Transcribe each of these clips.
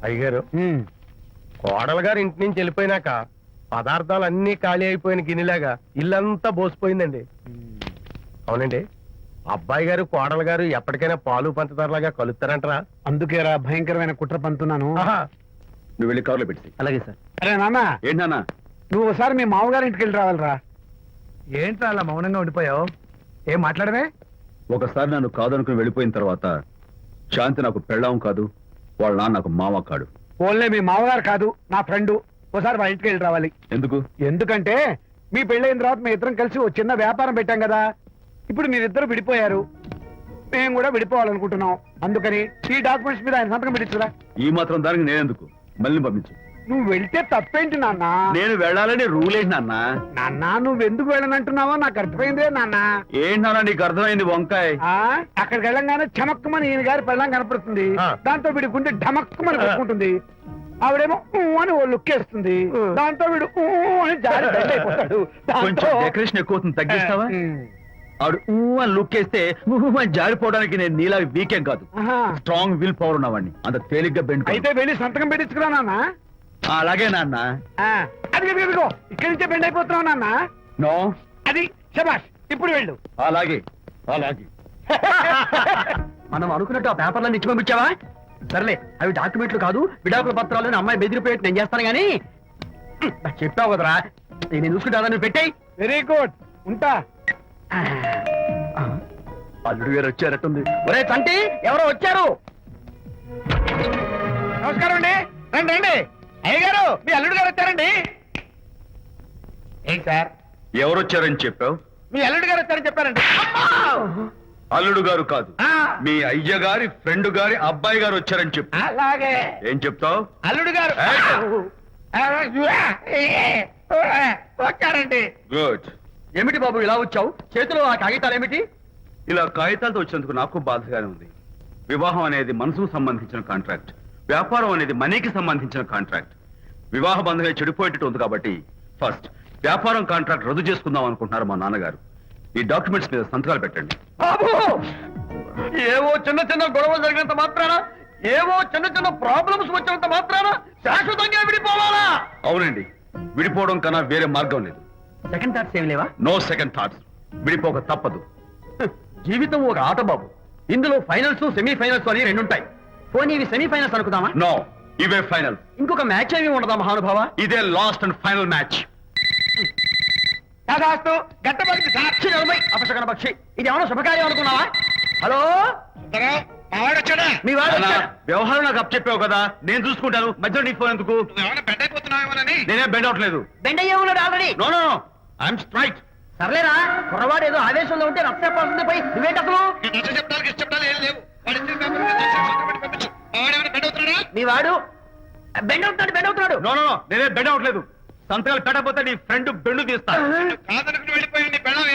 అయ్యగారు కోడలు గారు ఇంటి నుంచి వెళ్ళిపోయినాక పదార్థాలు అన్ని ఖాళీ అయిపోయిన గిన్నెలాగా ఇల్లంతా బోసిపోయిందండి. అవునండి, అబ్బాయి గారు కోడలు గారు ఎప్పటికైనా పాలు పంచదారలాగా కలుస్తారంటరా? అందుకేరా భయంకరమైన కుట్ర పంతున్నాను. నువ్వు వెళ్ళి కారులో పెట్టి. అలాగే సార్. అరే నాన్న, ఏంటన్నా? నువ్వు ఒకసారి మీ మామగారి ఇంటికి వెళ్ళి రావాలిరా. ఏంట్రా అలా మౌనంగా ఉండిపోయావు? ఏం మాట్లాడమే? ఒకసారి నన్ను కాదనుకుని వెళ్ళిపోయిన తర్వాత శాంతి నాకు పెళ్ళాం కాదు, వాళ్ళ నాన్న నాకు మామ కాడు. ఓన్లే మీ మామగారు కాదు, నా ఫ్రెండ్. ఒకసారి మా ఇంటికి వెళ్ళి రావాలి. ఎందుకు? ఎందుకంటే మీ పెళ్ళైన తర్వాత మీ ఇద్దరం కలిసి ఓ చిన్న వ్యాపారం పెట్టాం కదా. ఇప్పుడు మీరిద్దరు విడిపోయారు, మేము కూడా విడిపోవాలనుకుంటున్నాం. అందుకని ఈ డాక్యుమెంట్స్ మీద ఆయన సంతకం పెట్టించురా. ఈ మాత్రం దానికి నేనెందుకు? మళ్ళీ పంపించు. నువ్వు వెళ్తే తప్పేంటి నాన్న? నేను వెళ్ళాలని రూల్ ఏంటి నాన్న? నాన్న, నువ్వు ఎందుకు వెళ్ళనంటున్నావో నాకు అర్థమైందే నాన్న. ఏంటి నాన్న నీకు అర్థమైంది వంకాయ? అక్కడికి వెళ్ళంగానే చమక్కుమని ఈయన గారి పెళ్ళం కనపడుతుంది. దాంతో వీడి గుండె ఢమక్కుమని పెట్టుకుంటుంది. ఆవిడేమో అని ఓ లుక్ వేస్తుంది. దాంతో వీడు అని జారి బెండ్ అయిపోతాడు. కొంచెం డెకరేషన్ ఎక్కువ తగ్గిస్తావా? ఆడు అని లుక్ వేస్తే అని జారిపోవడానికి నేను నీలా వీకేం కాదు, స్ట్రాంగ్ విల్ పవర్ ఉన్నవాడిని. అంత తేలిగ్గా బెండ్ అయితే వెళ్ళి సంతకం పెట్టించుకురా నాన్న. అలాగే నాన్న. అది ఇదిగో ఇక్కడి నుంచే బెండ్ అయిపోతున్నావు నాన్న. నో, అది శబాష్. ఇప్పుడు వెళ్ళు. అలాగే అలాగే. మనం అనుకున్నట్టు ఆ పేపర్లను ఇచ్చి పంపించావా? సర్లే, అవి డాక్యుమెంట్లు కాదు, విడాకుల పత్రాలు. అమ్మాయి బెదిరిపోయేట్టు నేను చేస్తాను గానీ చెప్పావు కదరా, నేను చూసుకుంటా. నువ్వు పెట్టాయి. వెరీ గుడ్, ఉంటా. అల్లుడు గారు వచ్చారట్టుంది. ఒరే తంటి, ఎవరో వచ్చారు. నమస్కారం అండి. రండి రండి. అయ్యగారు, మీ అల్లుడు గారు వచ్చారండి. ఏంటి సార్? ఎవరు వచ్చారని చెప్పావు? మీ అల్లుడు గారు వచ్చారని చెప్పారండి. అల్లుడు గారు కాదు, మీ అయ్య గారి ఫ్రెండ్ గారి అబ్బాయి గారు వచ్చారని చెప్పు. అలాగే. ఏం చెప్తావు? అల్లుడు గారు వచ్చారండి. గుడ్. ఏమిటి బాబు ఇలా వచ్చావు? చేతిలో ఆ కాగితాలు ఏమిటి? ఇలా కాగితాలతో వచ్చినందుకు నాకు బాధగానే ఉంది. వివాహం అనేది మనసుకు సంబంధించిన కాంట్రాక్ట్, వ్యాపారం అనేది మనీకి సంబంధించిన కాంట్రాక్ట్. వివాహ బంధంగా చెడిపోయేటట్టు ఉంది కాబట్టి ఫస్ట్ వ్యాపారం కాంట్రాక్ట్ రద్దు చేసుకుందాం అనుకుంటున్నారు మా నాన్నగారు. ఈ డాక్యుమెంట్స్ మీద సంతకాలు పెట్టండి. బాబు, ఏవో చిన్న చిన్న గొడవలు జరిగినంత మాత్రాన, ఏవో చిన్న చిన్న ప్రాబ్లమ్స్ వచ్చినంత మాత్రాన శాశ్వతంగా విడిపోవాలా? అవునండి, విడిపోవడం కన్నా వేరే మార్గం లేదు. సెకండ్ థాట్స్ ఏమి లేవా? No second thoughts. విడిపోక తప్పదు. జీవితం ఒక ఆట బాబు. ఇందులో ఫైనల్స్, సెమీఫైనల్స్ అని రెండుంటాయి. పోనీ ఇవి సెమీఫైనల్స్ అనుకుందామా? నో, ఇవే ఫైనల్. ఇంకొక మ్యాచ్ ఏమి ఉండదా మహానుభావ? ఇదే లాస్ట్ అండ్ ఫైనల్ మ్యాచ్. అపశకన పక్షి, ఇది ఏమన్నా శుభకార్యం అనుకున్నావా? హలో, మీ వాడు వ్యవహారం నాకు అప్ చెప్పావు కదా, నేను చూసుకుంటాను. మధ్యలో నీ ఫోన్ ఎందుకు? నేనే బెండ్ అవట్లేదు. బెండ్ అయ్యే ఉన్నాడు already. No no no, I'm straight. సర్లేరా, కుర్రవాడు ఏదో ఆవేశంలో ఉంటే రక్తపోతుంది. పోయి నువ్వేంటి అసలు? మీ వాడు బెండ్ అవుతున్నాడు, బెండ్ అవుతున్నాడు. నో నో నో, నేనే బెండ్ అవట్లేదు. సంతకాలు పెట్టకపోతే నీ ఫ్రెండ్ బెండు తీస్తా.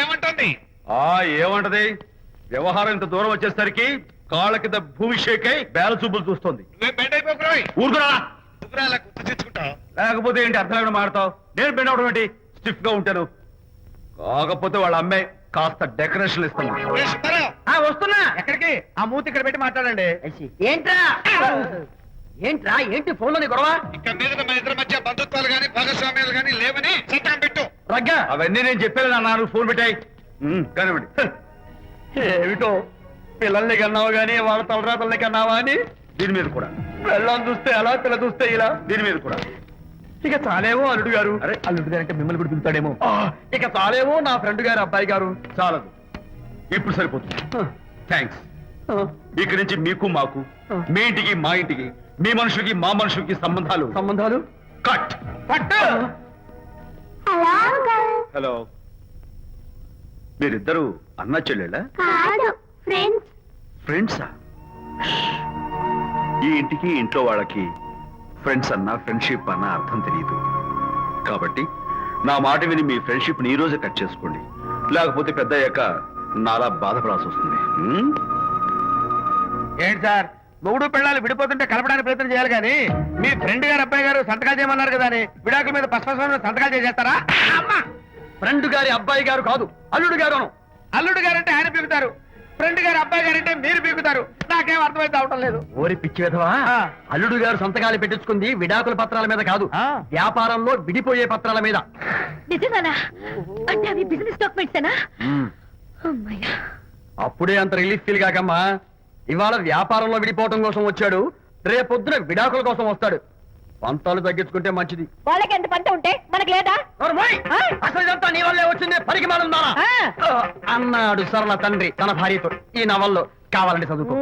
ఏమంటుంది? ఏమంటది? వ్యవహారం ఇంత దూరం వచ్చేసరికి కాళ్ళ కింద భూమి షేక్ అయి బేల చూపులు చూస్తుంది. ఊరుకురా, లేకపోతే ఏంటి అర్థం లేకుండా మాడతావు? నేను బెండ్ అవడం ఏంటి? స్టిఫ్ గా ఉంటాను. కాకపోతే వాళ్ళ అమ్మాయి కాస్త డెకరేషన్ ఇస్తాను. వస్తున్నా. ఎక్కడికి? ఆ మూతి ఇక్కడ పెట్టి మాట్లాడండి. ఏంట్రా ఏంట్రా ఏంటి ఫోన్ లోని గొడవ? ఇక్కడ మీద మన ఇద్దరి మధ్య బంధుత్వాలు గాని భాగస్వామ్యాలు గాని లేవని సంతకం పెట్టు. రగ్గా, అవన్నీ నేను చెప్పాను నాన్న, ఫోన్ పెట్టాయి. కానివ్వండి. ఏమిటో పిల్లల్ని కన్నావు గానీ వాళ్ళ తలరాతల్ని కన్నావా అని. దీని మీద కూడా పిల్లల్ని చూస్తే అలా, పిల్ల చూస్తే ఇలా. దీని మీద కూడా ఇక చాలేమో అల్లుడు గారు. అరే, అల్లుడు గారు అంటే మిమ్మల్ని కూడా పిలుతాడేమో. ఇక చాలేమో నా ఫ్రెండ్ గారు అబ్బాయి గారు. చాలదు, ఇప్పుడు సరిపోతుంది. థ్యాంక్స్. ఇక్కడి నుంచి మీకు మాకు, మీ ఇంటికి మా ఇంటికి, మీ మనుషులకి మా మనుషులకి సంబంధాలు కట్. హలో, మీరిద్దరు అన్నా చెల్లెళ్ళా? ఫ్రెండ్సా? ఈ ఇంటికి ఇంట్లో వాళ్ళకి ఫ్రెండ్స్ అన్నా ఫ్రెండ్షిప్ అన్నా అర్థం తెలియదు. కాబట్టి నా మాట విని మీ ఫ్రెండ్షిప్ ని ఈ రోజే కట్ చేసుకోండి, లేకపోతే పెద్ద అయ్యాక నాలా బాధపడాల్సి వస్తుంది. ఏంటి సార్, మొగుడు పిల్లలు విడిపోతుంటే కలపడానికి ప్రయత్నం చేయాలి కానీ మీ ఫ్రెండ్ గారు అబ్బాయి గారు సంతకాలు చేయమన్నారు కదా అని విడాకుల మీద పశ్చిమ సంతకాలు చేసేస్తారా? ఫ్రెండ్ గారి అబ్బాయి గారు కాదు, అల్లుడు గారు. అల్లుడు గారు అంటే ఆయన పిలుగుతారు, ఫ్రెండ్ గారు అబ్బాయి గారంటే మీరు పీకుతారు. నాకేం అర్థమైతే అవటం లేదు. ఓరి పిచ్చి విధవా, ఆ. అల్లుడు గారు సంతకాలు పెట్టించుకుంది విడాకుల పత్రాల మీద కాదు, ఆ. వ్యాపారంలో విడిపోయే పత్రాల మీద. నిజంగానా? అంటే అవి బిజినెస్ డాక్యుమెంట్సేనా? అమ్మయ్యా. అప్పుడే అంత రిలీఫ్ ఫీల్ కాకమ్మా. ఇవాళ వ్యాపారంలో విడిపోవటం కోసం వచ్చాడు, రేపొద్దున విడాకుల కోసం వస్తాడు. పంతాలు తగ్గించుకుంటే మంచిది. వాళ్ళకి ఎంత పంట ఉంటే మనకు లేదా? నోర్మోయ్! అసలు ఇదంతా నీ వల్లే వచ్చింది, పనికి మాలుందా అన్నాడు సరళ తండ్రి తన భార్యతో. ఈ నవల్లో కావాలంటే చదువుకో.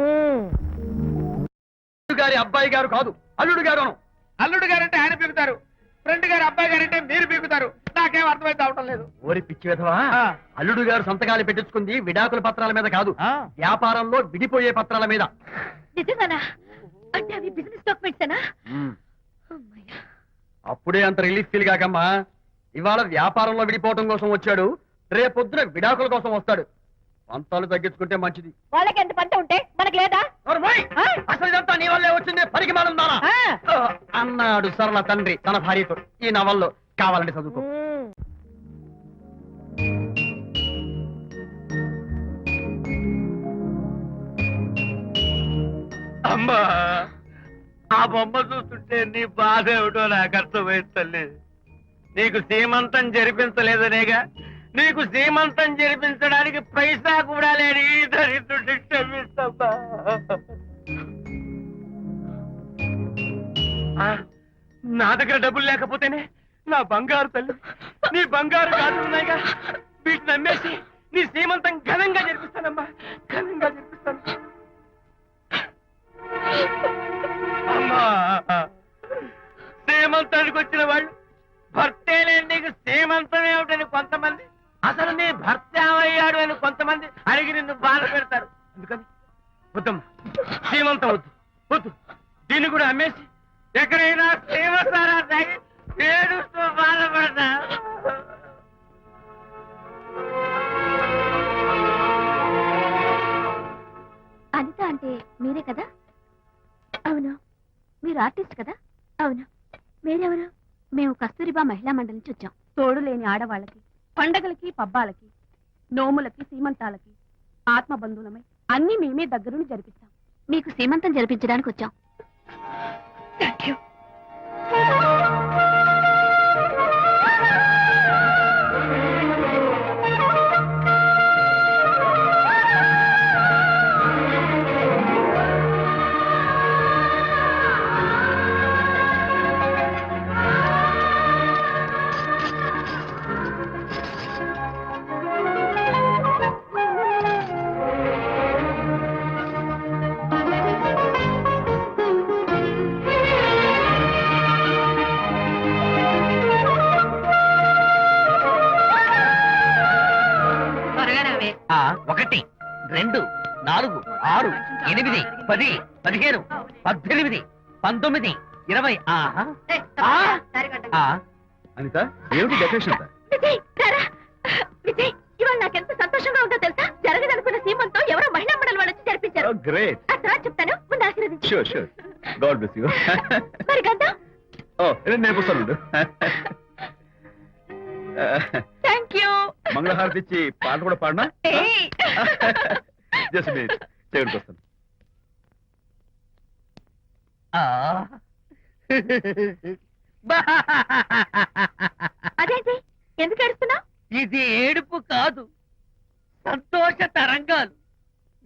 అల్లుడు గారి అబ్బాయి గారు కాదు, అల్లుడు గారు. అల్లుడు గారంటే ఆయన పీకుతారు. ఫ్రెండ్ గారు అబ్బాయి గారంటే మీరు పీకుతారు. నాకేం అర్థమైతే అవటం లేదు. ఓరి పిచ్చి విధవా, ఆ. అల్లుడు గారు సంతకాలు పెట్టించుకుంది విడాకుల పత్రాల మీద కాదు, ఆ. వ్యాపారంలో విడిపోయే పత్రాల మీద. నిజంగానా? అంటే అవి బిజినెస్ డాక్యుమెంట్సేనా? అమ్మయ్యా. అప్పుడే అంత రిలీఫ్ ఫీల్ కాకమ్మా. ఇవాళ వ్యాపారంలో విడిపోవటం కోసం వచ్చాడు, రేపొద్దున విడాకుల కోసం వస్తాడు. పంతాలు తగ్గించుకుంటే మంచిది. వాళ్ళకి ఎంత పంట ఉంటే మనకు లేదా? నోర్మోయ్! అసలు ఇదంతా నీ వల్లే వచ్చింది, పనికి మాలుందా అన్నాడు సరళ తండ్రి తన భార్యతో. ఈ నవల్లో కావాలంటే చదువుకో. అమ్మా, ఆ బొమ్మ చూస్తుంటే నీ బాధ ఏమిటో నాకు అర్థమైంది తల్లి. నీకు సీమంతం జరిపించలేదనేగా, నీకు సీమంతం జరిపించడానికి పైసా కూడా లేని ఈ దరిద్రుడిని క్షమిస్తమ్మా. నా దగ్గర డబ్బులు లేకపోతేనే నా బంగారు తల్లి, నీ బంగారు గాజులు ఉన్నాయిగా, వీటిని అమ్మేసి నీ సీమంతం ఘనంగా జరిపిస్తానమ్మా, ఘనంగా జరిపిస్తాను. అమ్మా, సీమంతానికి వచ్చిన వాళ్ళు భర్తే లేని నీకు సీమంతం ఏమిటని కొంతమంది, అసలు నీ భర్త ఏమయ్యాడు అని కొంతమంది అడిగి నిన్ను బాధ పెడతారు. అందుకని వద్దమ్మా, సీమంతం వద్దు వద్దు. దీన్ని కూడా అమ్మేసి ఎక్కడైనా సీమంతారా తాగి ఏడుస్తూ బాధపడతా. అనిత అంటే మీరే కదా? అవును. మీరు ఆర్టిస్ట్ కదా? అవును. మీరెవరు? మేము కస్తూరిబా మహిళా మండలి నుంచి వచ్చాం. తోడు లేని ఆడవాళ్ళకి, పండగలకి, పబ్బాలకి, నోములకి, సీమంతాలకి ఆత్మబంధువులమై అన్ని మేమే దగ్గరుండి జరిపిస్తాం. మీకు సీమంతం జరిపించడానికి వచ్చాం. Thank you. ఆ 1 2 4 6 8 10 15 18 19 20. ఆహా! అనిత, ఏమిటి డెకరేషన్ అంతా? విజయ్, రారా. విజయ్, ఇవాళ నాకెంత సంతోషంగా ఉందో తెలుసా? జరగదనుకున్న సీమంతో ఎవరో మహిళా మండలి వాళ్ళు వచ్చి జరిపించారు. గ్రేట్. ఆ తర్వాత చెప్తాను, ముందు ఆశీర్వదించు. Sure sure. God bless you. మరి గంధం. నేను పుస్తాను. Thank you. మంగళహారతి ఇచ్చి పాట కూడా పాడినా? జస్ట్ మినిట్, చేయడానికి వస్తాను. అదేంటి, ఎందుకు ఏడుస్తున్నావు? ఇది ఏడుపు కాదు, సంతోష తరంగాలు.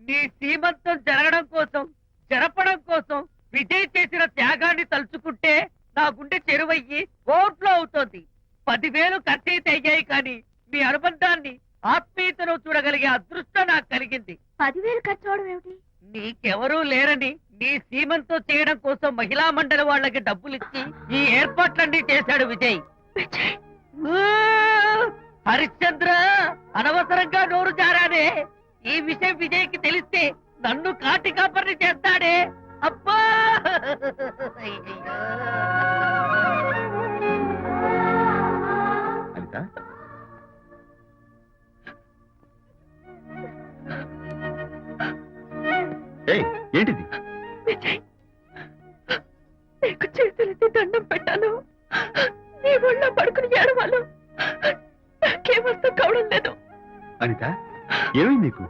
నీ సీమంతం జరగడం కోసం, జరపడం కోసం విజయ్ చేసిన త్యాగాన్ని తలుచుకుంటే నా గుండె చెరువయ్యి ఓట్లో అవుతోంది. 10,000 ఖర్చయితే అయ్యాయి, కానీ మీ అనుబంధాన్ని, ఆత్మీయతను చూడగలిగే అదృష్టం నాకు కలిగింది. 10,000 ఖర్చు అవడం ఏమిటి? నీకెవరూ లేరని నీ సీమంతం చేయడం కోసం మహిళా మండలి వాళ్ళకి డబ్బులిచ్చి ఈ ఏర్పాట్లన్నీ చేశాడు విజయ్. ఊ! హరిశ్చంద్ర, అనవసరంగా నోరు జారానే. ఈ విషయం విజయ్కి తెలిస్తే నన్ను కాటి కాపర్ని చేస్తాడే. అబ్బా! అనిత, ఏంటిది? విజయ్, నీకు చేతులెత్తి దండం పెట్టాను. నీ ఒళ్ళో పడుకుని ఏడవాళ్ళు నాకేమర్థం కావడం లేదు. అనిత, ఏమైంది నీకు?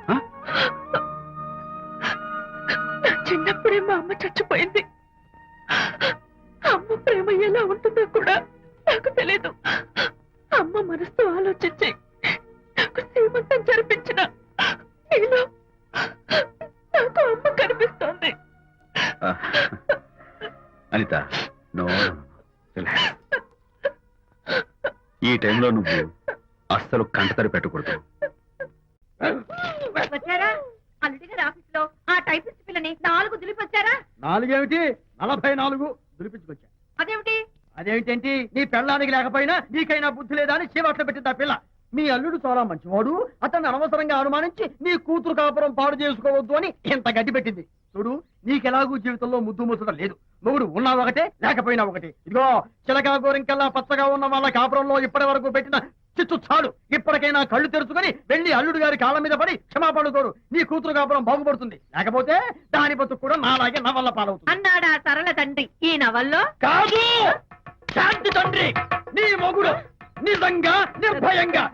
మా అమ్మ చచ్చిపోయింది. అమ్మ ప్రేమ ఎలా ఉంటుందో కూడా నాకు తెలీదు. అమ్మ మనసుతో ఆలోచించి నాకు శ్రీమంతం జరిపించిన నీలో నాకు అమ్మ కనిపిస్తోంది. అనిత నో, ఈ టైంలో నువ్వు అస్సలు కంటతడి పెట్టకూడదు. వచ్చారా? అల్లుడి గారి ఆఫీస్ లో ఆ టైపిస్ట్ పిల్లని 4 దులిపొచ్చారా? 4 ఏమిటి 44 దులిపించుకొచ్చా. అదేమిటి? అదేమిటేంటి, నీ పెళ్ళానికి లేకపోయినా నీకైనా బుద్ధి లేదా అని చీవాట్లు పెట్టింది ఆ పిల్ల. మీ అల్లుడు చాలా మంచివాడు, అతన్ని అనవసరంగా అనుమానించి నీ కూతురు కాపురం పాడు చేసుకోవద్దు అని ఇంత గడ్డి పెట్టింది. చూడు, నీకెలాగూ జీవితంలో ముద్దు ముచ్చట లేదు. మొగుడు ఉన్నా ఒకటే, లేకపోయినా ఒకటే. ఇదిగో చిలకా గోరింకల్లా పచ్చగా ఉన్న వాళ్ళ కాపురంలో ఇప్పటి వరకు పెట్టిన చిచ్చు చాలు. ఇప్పటికైనా కళ్ళు తెరుచుకొని వెళ్ళి అల్లుడు గారి కాళ్ళ మీద పడి క్షమాపణ కోరు. నీ కూతురు కాపురం బాగుపడుతుంది. లేకపోతే దాని బతుకు కూడా నాలాగే నవల్ల పాలవుతుంది అన్నాడా సరళ తండ్రి ఈ నవల్లో? కాదు, శాంతి తండ్రి నీ మొగుడు నిజంగా నిర్భయంగా.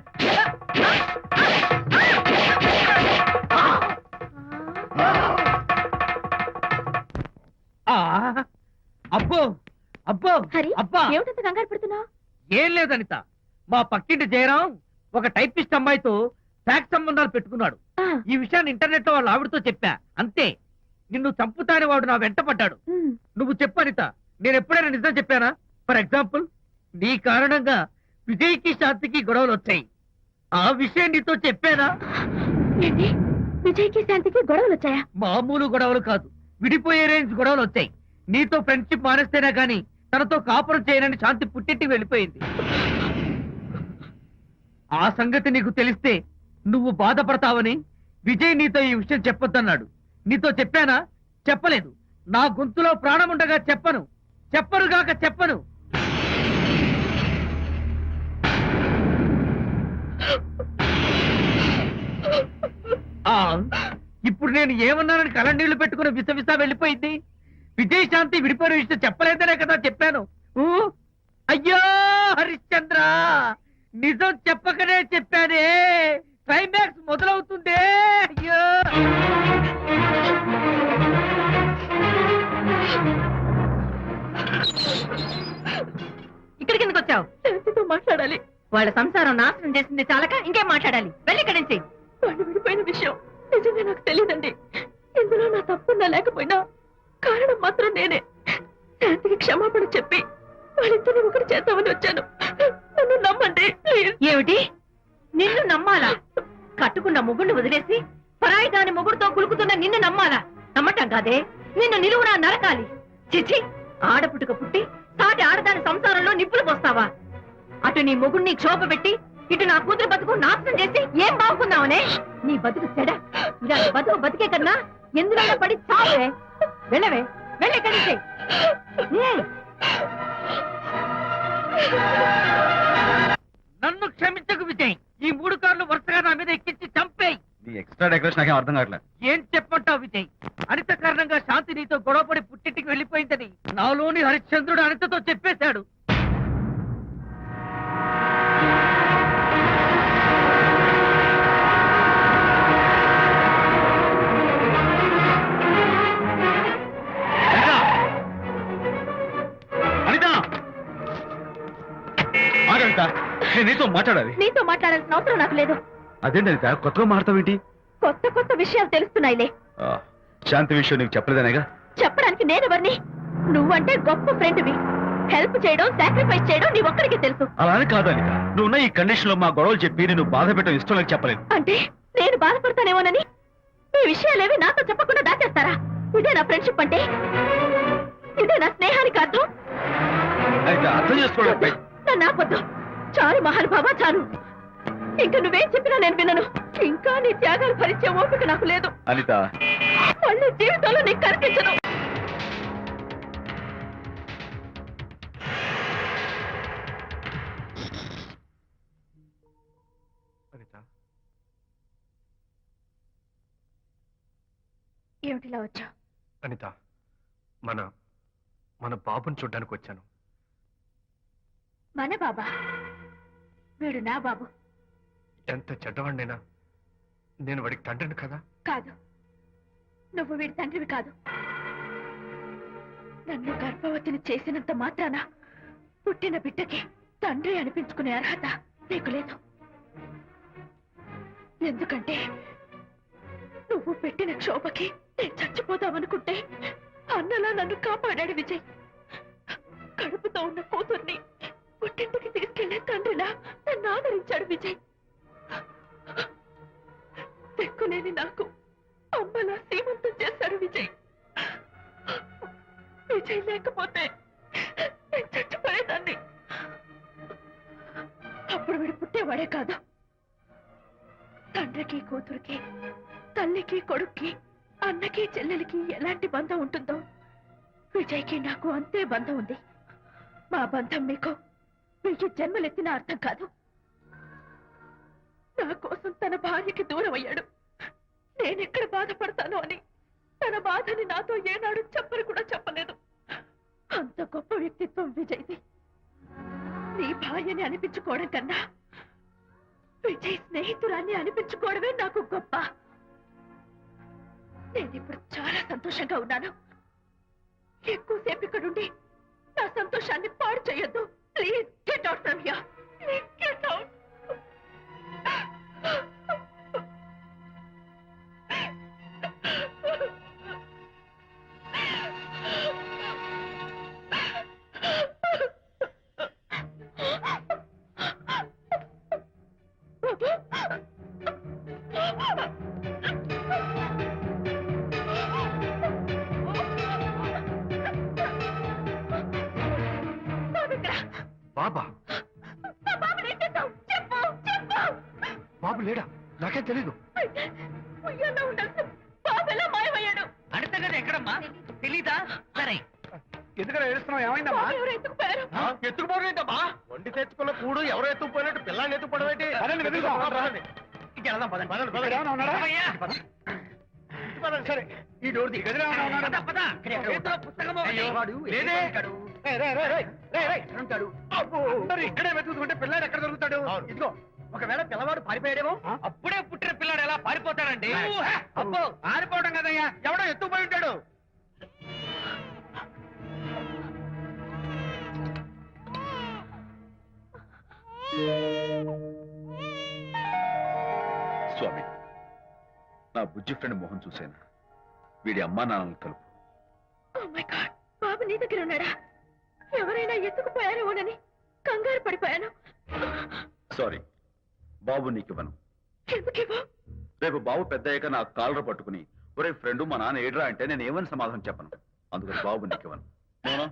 అబ్బో అబ్బో హరి, అబ్బా, ఏమిటంత కంగారు పెడుతున్నావు? ఏం లేదు అనిత. మా పక్కింటి జయరాం ఒక టైపిస్ట్ అమ్మాయితో ఫ్యాక్స్ సంబంధాలు పెట్టుకున్నాడు. ఈ విషయాన్ని ఇంటర్నెట్ లో వాళ్ళ ఆవిడతో చెప్పా. అంతే, నిన్ను చంపుతాని వాడు నా వెంట పడ్డాడు. నువ్వు చెప్పు అనిత, నేను ఎప్పుడైనా నిజం చెప్పానా? ఫర్ ఎగ్జాంపుల్, నీ కారణంగా విజయ్కి శాంతికి గొడవలు వచ్చాయి. ఆ విషయం నీతో చెప్పానా? ఏంటి, విజయ్కి శాంతికి గొడవలు వచ్చాయా? మామూలు గొడవలు కాదు, విడిపోయే రేంజ్ గొడవలు వచ్చాయి. నీతో ఫ్రెండ్షిప్ మానేస్తేనే గాని తనతో కాపురం చేయనని శాంతి పుట్టింటికి వెళ్ళిపోయింది. ఆ సంగతి నీకు తెలిస్తే నువ్వు బాధపడతావని విజయ్ నీతో ఈ విషయం చెప్పొద్దన్నాడు. నీతో చెప్పానా? చెప్పలేదు. నా గొంతులో ప్రాణం ఉండగా చెప్పను, చెప్పనుగాక చెప్పను. ఇప్పుడు నేను ఏమన్నానని కళ్ళనీళ్లు పెట్టుకుని విసవిస వెళ్ళిపోయింది. విజయ్ శాంతి విడిపోయిన విషయం చెప్పలేదనే కదా చెప్పాను. ఊ, అయ్యో హరిశ్చంద్ర, నిజం చెప్పకనే చెప్పానే. క్లైమాక్స్ మొదలవుతుందే. అయ్యో, ఇక్కడికి ఎందుకు వచ్చావు? శాంతితో మాట్లాడాలి. వాళ్ళ సంసారం నాశనం చేసింది చాలక ఇంకేం మాట్లాడాలి? వెళ్ళి ఇక్కడి నుంచి. వాళ్ళు విడిపోయిన విషయం నిజంగా నాకు తెలియదండి. ఇందులో నా తప్పున్నా లేకపోయినా కారణం మాత్రం నేనే. శాంతికి క్షమాపణ చెప్పి వాళ్ళిద్దరిని ఒకటి చేద్దామని వచ్చాను. నన్ను నమ్మండి ప్లీజ్. ఏమిటి, నిన్ను నమ్మాలా? కట్టుకున్న మొగుడిని వదిలేసి పరాయి దాని మొగుడుతో కులుకుతున్న నిన్ను నమ్మాలా? నమ్మటం కాదే, నిన్ను నిలువునా నరకాలి. చిచి, ఆడపుట్టుక పుట్టి సాటి ఆడదాని సంసారంలో నిప్పులు పోస్తావా? అటు నీ మొగుడిని క్షోభ పెట్టి ఇటు నా కూతురు బతుకు నాశనం చేసి ఏం బాగుకున్నావనే? నీ బతుకు చెడ. ఇలా బతుకు బతికే కన్నా ఎందులో పడి చావే. వెళ్ళవే, వెళ్ళే కలిసే. నన్ను క్షమించకు విజయ్. ఈ 3 కార్లు వరుసగా నా మీద ఎక్కించి చంపేయి. నీ ఎక్స్ట్రా డెకరేషన్ నాకేం అర్థం కావట్లేదు. ఏం చెప్పంటావు విజయ్? అనిత కారణంగా శాంతి నీతో గొడవపడి పుట్టింటికి వెళ్ళిపోయిందని నాలోని హరిశ్చంద్రుడు అనితతో చెప్పేశాడు. అనిత, ఆగనిత, నేను నీతో మాట్లాడాలి. నీతో మాట్లాడాల్సిన అవసరం నాకు లేదు. అదేంటి అనిత, కొత్తగా మాట్లాడతావేంటి? కొత్త కొత్త విషయాలు తెలుస్తున్నాయిలే. శాంతి విషయం నీకు చెప్పలేదనేగా? చెప్పడానికి నేనెవరిని? నువ్వంటే గొప్ప ఫ్రెండ్వి. హెల్ప్ చేయడం, సాక్రిఫైస్ చేయడం నీ ఒక్కడికి తెలుసు. అలానే కాదు అనిత, నువ్వున్న ఈ కండిషన్ లో మా గొడవలు చెప్పి నేను బాధ పెట్టడం ఇష్టం లేక చెప్పలేదు. అంటే నేను బాధపడతానేమోనని ఈ విషయాలేవి నాతో చెప్పకుండా దాచేస్తారా? ఇదే నా ఫ్రెండ్షిప్ అంటే? ఇదే నా స్నేహానికి అర్థం? అయితే అర్థం చేసుకోవడం నన్ను ఆపొద్దు. చాలు మహానుభావా, చాలు. ఇంకా నువ్వేం చెప్పినా నేను వినను. ఇంకా నీ త్యాగాలు భరించే ఓపిక నాకు లేదు. అనిత, మళ్ళీ జీవితంలో నీకు కనిపించను. ఏమిటిలా వచ్చా? అనిత, మన మన బాబుని చూడ్డానికి వచ్చాను. మన బాబా? వీడు నా బాబు. ఎంత చెడ్డవాడినైనా నేను వాడికి తండ్రిని కదా. కాదు, నువ్వు వీడి తండ్రివి కాదు. నన్ను గర్భవతిని చేసినంత మాత్రాన పుట్టిన బిడ్డకి తండ్రి అనిపించుకునే అర్హత నీకు లేదు. ఎందుకంటే నువ్వు పెట్టిన క్షోభకి నేను చచ్చిపోతామనుకుంటే అన్నలా నన్ను కాపాడాడు విజయ్. కడుపుతో ఉన్న కూతుర్ని పుట్టింటికి తీసుకెళ్లే తండ్రిలా నన్ను ఆదరించాడు విజయ్. దిక్కులేని నాకు అమ్మలా సీమంతం చేశాడు విజయ్. విజయ్ లేకపోతే నేను చచ్చిపోయేదాన్ని. అప్పుడు వీడు పుట్టేవాడే కాదు. తండ్రికి కూతురికి, తల్లికి కొడుక్కి, అన్నకి చెల్లెలికి ఎలాంటి బంధం ఉంటుందో విజయ్కి నాకు అంతే బంధం ఉంది. మా బంధం మీకు 1000 జన్మలెత్తిన అర్థం కాదు. నా కోసం తన భార్యకి దూరం అయ్యాడు. నేనెక్కడ బాధపడతానో అని తన బాధని నాతో ఏనాడు చెప్పని కూడా చెప్పలేదు. అంత గొప్ప వ్యక్తిత్వం విజయ్ది. నీ భార్యని అనిపించుకోవడం కన్నా విజయ్ స్నేహితురాన్ని అనిపించుకోవడమే నాకు గొప్ప. నేనిప్పుడు చాలా సంతోషంగా ఉన్నాను. ఎక్కువసేపు ఇక్కడుండి నా సంతోషాన్ని పాడు చేయొద్దు. Please get out from here. Please get out. బాబా చెప్పు చెప్పు. బాబు లేడా? నాకేం తెలీదు. ఉయ్యాలో ఉండాల్సిన బాబు ఎలా మాయమయ్యాడు? అడితే కదా ఎక్కడమ్మా తెలీదా? సరే ఎందుకలా ఏడుస్తున్నావు? ఏమైందమ్మా? బాబు ఎవరు ఎత్తుకుపోయారు? ఎత్తుకుపోవడం ఏంటమ్మా? వండి తెచ్చుకున్న కూడు ఎవరో ఎత్తుకుపోయినట్టు పిల్లాన్ని ఎత్తుకుపోవడం ఏంటి? పదండి, వెతుకుదాం. పదండి. ఇంక వెళ్దాం, పదండి. పదండి, ఇక్కడ పదండి. ఏమైనా ఉన్నాడా? అమ్మయ్యా. పదండి, సరే ఈ డోర్ ది గదిలో ఏమైనా ఉన్నాడా? పద, పద. చేతిలో పుస్తకం ఒకటి. అయ్యో, వాడు లేదే. రేయ్, రేయ్, రేయ్, రేయ్, రేయ్, రేయ్, ఉంటాడు. అబ్బో. అందరూ ఇక్కడే వెతుకుతుంటే పిల్లాడు ఎక్కడ దొరుకుతాడు? అవును. ఇదిగో ఒకవేళ పిల్లవాడు పారిపోయాడేమో. అప్పుడే పుట్టిన పిల్లాడు ఎలా పారిపోతాడండి? అబ్బో ఆరిపోవడం కదయ్యా, ఎవడో ఎత్తుకుపోయి ఉంటాడు. స్వామి, నా బుజ్జి ఫ్రెండ్ మోహన్ చూశాను. వీడి అమ్మా నాన్నలు కలుపు. Oh my God, బాబు నీ దగ్గర ఉన్నాడా? ఎవరైనా ఎత్తుకుపోయారేమోనని కంగారు పడిపోయాను. సారీ, బాబు నీకివ్వను. ఎందుకేవో? రేపు బాబు పెద్ద అయ్యాక నా కాలర్ పట్టుకుని ఒరే ఫ్రెండ్ మా నాన్న ఏడ్రా అంటే నేను ఏమని సమాధానం చెప్పను. అందుకని బాబు నీకివ్వను. నోనా,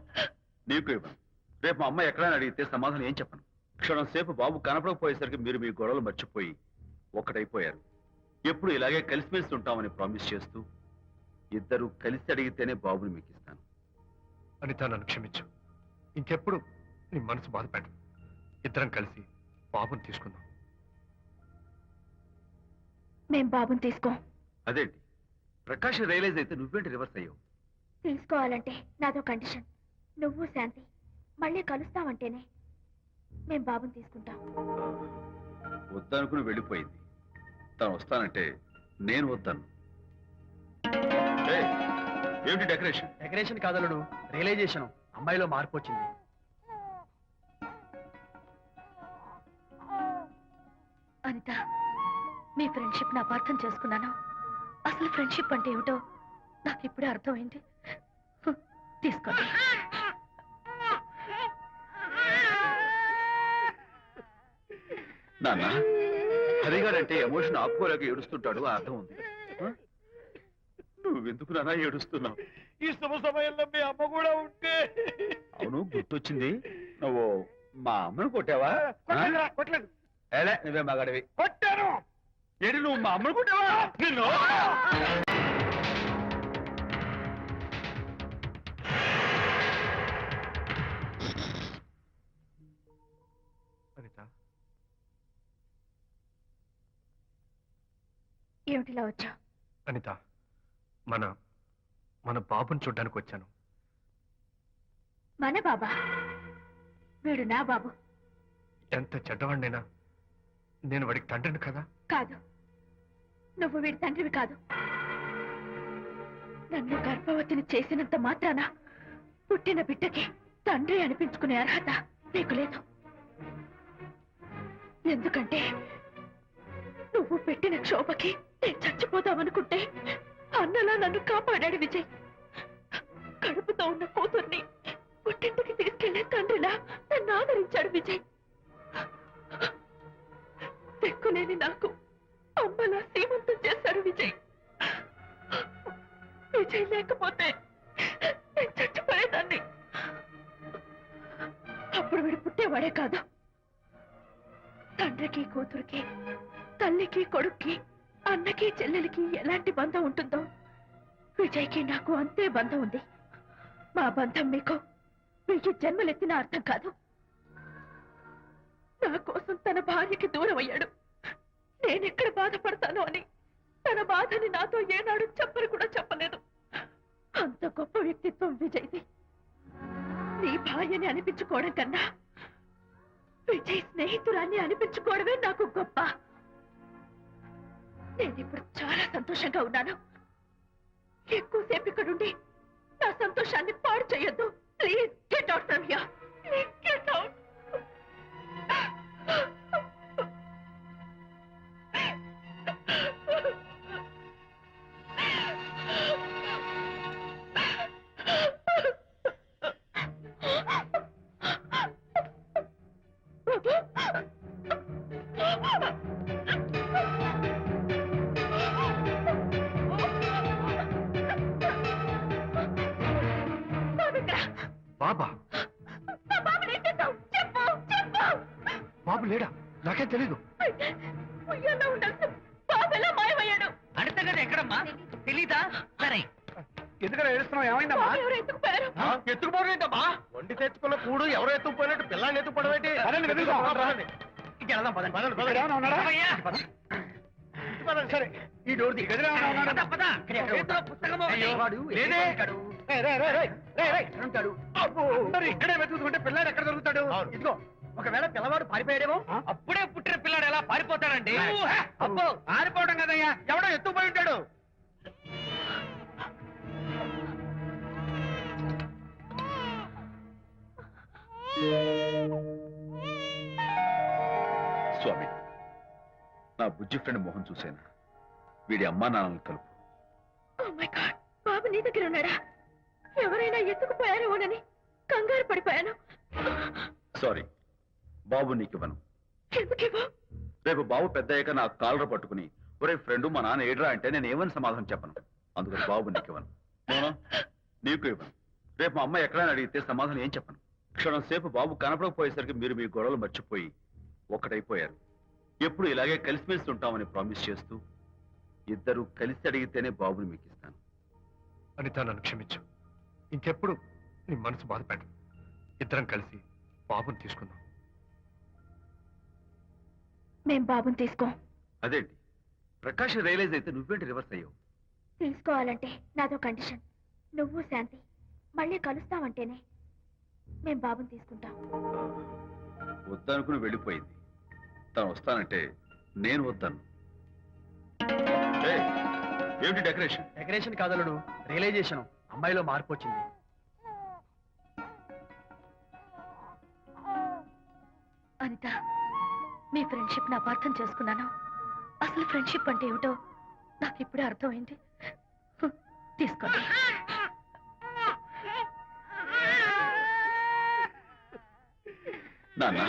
నీకు ఇవ్వను. రేపు మా అమ్మ ఎక్కడైనా అడిగితే సమాధానం ఏం చెప్పను. క్షణం సేపు బాబు కనపడకపోయేసరికి మీరు మీ గొడవలు మర్చిపోయి ఒక్కటైపోయారు. ఎప్పుడు ఇలాగే కలిసిమెలిసి ఉంటామని ప్రామిస్ చేస్తూ ఇద్దరు కలిసి అడిగితేనే బాబుని మీకు ఇస్తాను. అనిత, నన్ను క్షమించు. ఇంకెప్పుడు నీ మనసు బాధపెట్టు. ఇద్దరం కలిసి బాబుని తీసుకుందాం. మేం బాబుని తీసుకోం. అదేంటి ప్రకాష్ రియలైజ్ అయితే నువ్వేంటి రివర్స్ అయ్యావు? తీసుకోవాలంటే నాదో కండిషన్. నువ్వు శాంతి మళ్ళీ కలుస్తావంటేనే మేం బాబుని తీసుకుంటాం. వద్దనుకుని వెళ్ళిపోయింది. తను వస్తానంటే నేను వద్దాను. ఏమిటి డెకరేషన్? Decoration కాదలుడు, realisation. అమ్మాయిలో మార్పు వచ్చింది. అనిత, మీ ఫ్రెండ్షిప్ నా అపార్థం చేసుకున్నాను. అసలు ఫ్రెండ్షిప్ అంటే ఏమిటో నాకు ఇప్పుడే అర్థమైంది. తీసుకోండి. నాన్న, హరిగారంటే ఎమోషన్ ఆపుకోలేక ఏడుస్తుంటాడు, ఆ అర్థం ఉంది. నువ్వెందుకు నాన్న ఏడుస్తున్నావు? ఈ శుభ సమయంలో మీ అమ్మ కూడా ఉంటే. అవును, గుర్తొచ్చింది. నువ్వు మా అమ్మను కొట్టావా? కొట్టలేదు. ఏలే, నువ్వే మగాడివి. కొట్టాను. ఏడి, నువ్వు మా అమ్మను కొట్టావా? నిన్ను అనిత, ఏమిటిలా వచ్చా? అనిత, మన మన బాబుని చూడ్డానికి వచ్చాను. మన బాబా? వీడు నా బాబు ఎంత చెడ్డవాడినైనా నేను వాడికి తండ్రిని కదా. కాదు. నువ్వు వీడి తండ్రివి కాదు. నన్ను గర్భవతిని చేసినంత మాత్రాన పుట్టిన బిడ్డకి తండ్రి అనిపించుకునే అర్హత నీకు లేదు. ఎందుకంటే నువ్వు పెట్టిన క్షోభకి నేను చచ్చిపోదామనుకుంటే అన్నలా నన్ను కాపాడాడు విజయ్. కడుపుతో ఉన్న కూతుర్ని పుట్టింటికి తీసుకెళ్లే తండ్రిలా నన్ను ఆదరించాడు విజయ్. తెక్కులేని నాకు అమ్మలా సీమంతం చేశాడు విజయ్. విజయ్ లేకపోతే నేను చచ్చిపోయేదాన్ని. అప్పుడు వీడు పుట్టేవాడే కాదు. తండ్రికి కూతురికి, తల్లికి కొడుక్కి, అన్నకి చెల్లెలికి ఎలాంటి బంధం ఉంటుందో విజయ్కి నాకు అంతే బంధం ఉంది. మా బంధం మీకు జన్మలెత్తిన అర్థం కాదు. నా కోసం తన భార్యకి దూరం అయ్యాడు. నేనెక్కడ బాధపడతాను అని తన బాధని నాతో ఏనాడు చెప్పని కూడా చెప్పలేదు. అంత గొప్ప వ్యక్తిత్వం విజయ్ది. నీ భార్యని అనిపించుకోవడం కన్నా విజయ్ స్నేహితురాన్ని అనిపించుకోవడమే నాకు గొప్ప. నేనిప్పుడు చాలా సంతోషంగా ఉన్నాను. ఎక్కువసేపు ఇక్కడుండి నా సంతోషాన్ని పాడు చేయొద్దు. Please get out from here. Please get out. బాబా బాబు లేడా? నాకేం తెలీదు. అడతగది ఎక్కడమ్మా తెలీదా? సరే ఎందుకలా ఏడుస్తున్నావు? ఏమైందమ్మా? ఎత్తుకుపోవడం వండి తెచ్చుకున్న కూడు ఎవరో ఎత్తుకుపోయినట్టు పిల్లాన్ని ఎత్తుకుపోవడం ఏంటి? పదండి, వెతుకుదాం. పదండి. ఇంకెళ్దాం, పదండి. పదండి, పదండి. ఏమైనా ఉన్నాడా? అయ్యా. పదండి, సరే ఈ డోర్ ది గదిలో ఏమైనా ఉన్నాడా? పద, పద. చేతిలో పుస్తకం ఒకటి. అయ్యో, వాడు లేదే. ఎక్కడ ఉంటాడు? అబ్బో, మరి ఇక్కడే వెతుకుతుంటే పిల్లాడు ఎక్కడ దొరుకుతాడు? ఇదిగో, ఒకవేళ పిల్లవాడు పారిపోయాడేమో. అప్పుడే పుట్టిన పిల్లాడు ఎలా పారిపోతాడండి? అబ్బో, పారిపోవడం కదయ్యా, ఎవడో ఎత్తుకుపోయి ఉంటాడు. స్వామి, నా బుజ్జి ఫ్రెండ్ మోహన్ చూశాను. వీడి అమ్మా నాన్నలు కలుపు. Oh my God, బాబు నీ దగ్గర ఉన్నాడా? ఎవరైనా ఎత్తుకుపోయారేమోనని కంగారు పడిపోయాను. సారీ, బాబు నీకివ్వను. ఎందుకేవో? రేపు బాబు పెద్దయ్యాక నా కాలర పట్టుకుని ఒరే ఫ్రెండ్ మా నాన్న ఏడ్రా అంటే నేను ఏమని సమాధానం చెప్పను. అందుకని బాబు నీకివ్వను. మోనా, నీకు ఇవ్వను. రేపు మా అమ్మ ఎక్కడైనా అడిగితే సమాధానం ఏం చెప్పను. క్షణం సేపు బాబు కనపడకపోయేసరికి మీరు మీ గొడవలు మర్చిపోయి ఒక్కటైపోయారు. ఎప్పుడు ఇలాగే కలిసిమెలిసి ఉంటామని ప్రామిస్ చేస్తూ ఇద్దరు కలిసి అడిగితేనే బాబుని మీకు ఇస్తాను. అనిత, నన్ను క్షమించు. ఇంకెప్పుడు నీ మనసు బాధపెట్టు. ఇద్దరం కలిసి బాబుని తీసుకుందాం. మేం బాబుని తీసుకో. అదేంటి, ప్రకాష్ రియలైజ్ అయితే నువ్వేంటి రివర్స్ అయ్యావు? తీసుకోవాలంటే నాదో కండిషన్. నువ్వు శాంతి మళ్ళీ కలుస్తావంటేనే మేం బాబుని తీసుకుంటాం. వద్దనుకుని వెళ్ళిపోయింది. తను వస్తానంటే నేను వద్దాను. ఏయ్, ఏమిటి డెకరేషన్? Decoration కాదలుడు, realisation. అమ్మాయిలో మార్పు వచ్చింది. అనిత, మీ ఫ్రెండ్షిప్ ని అపార్థం చేసుకున్నాను. అసలు ఫ్రెండ్షిప్ అంటే ఏమిటో నాకు ఇప్పుడే అర్థమైంది. తీసుకోండి. నాన్న,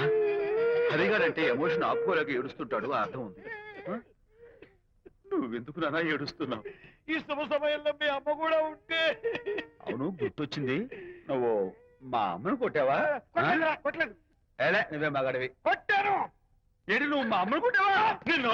హరిగారంటే ఎమోషన్ ఆపుకోలేక ఏడుస్తుంటాడు, ఆ అర్థం ఉంది. ఆ? నువ్వెందుకు నాన్న ఏడుస్తున్నావు? ఈ శుభ సమయంలో మీ అమ్మ కూడా ఉంటే. అవును, గుర్తొచ్చింది. నువ్వు మా అమ్మను కొట్టావా? కొట్టలేదు. ఏలే, నువ్వే మగాడివి. కొట్టాను. ఏంటి, నువ్వు మా అమ్మను కొట్టావా? నిన్ను